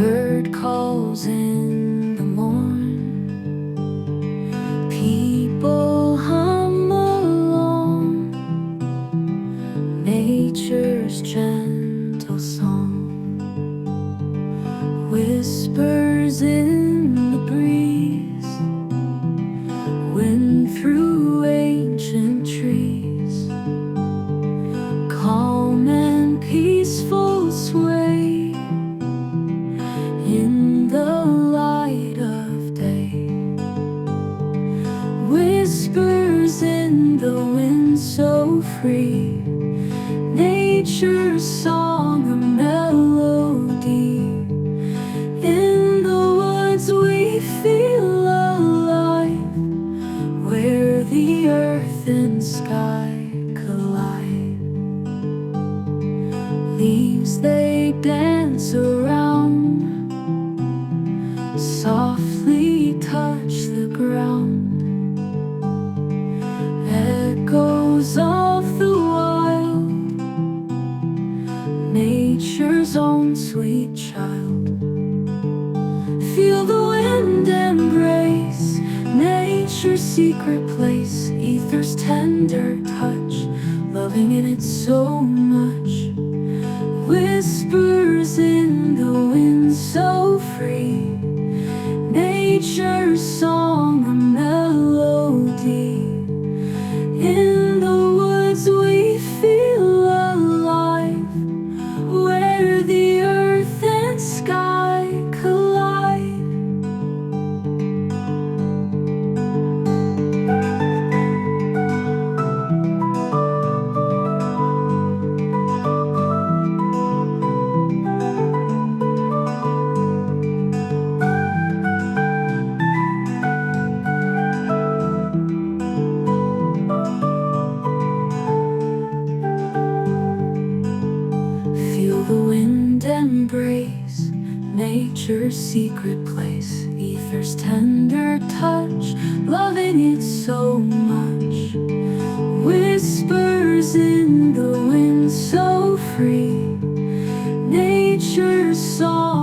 bird calls in the morn, people hum along nature's gentle song, whispers in the breeze, wind through ancient trees, calm and peaceful sway in the light of day, whispers in the wind so free, nature's song a melody. In the woods we feel alive, where the earth and sky collide. Leaves they dance around, softly touch the ground. Echoes of the wild, nature's own sweet child. Feel the wind embrace, nature's secret place, ether's tender touch, loving in it so much. Whispers in the wind so free, nature's song a melody. In the woods we feel alive, where the earth and sky collide. Feel the wind embrace, nature's secret place, ether's tender touch, loving it so much. Whispers in the wind so free, nature's song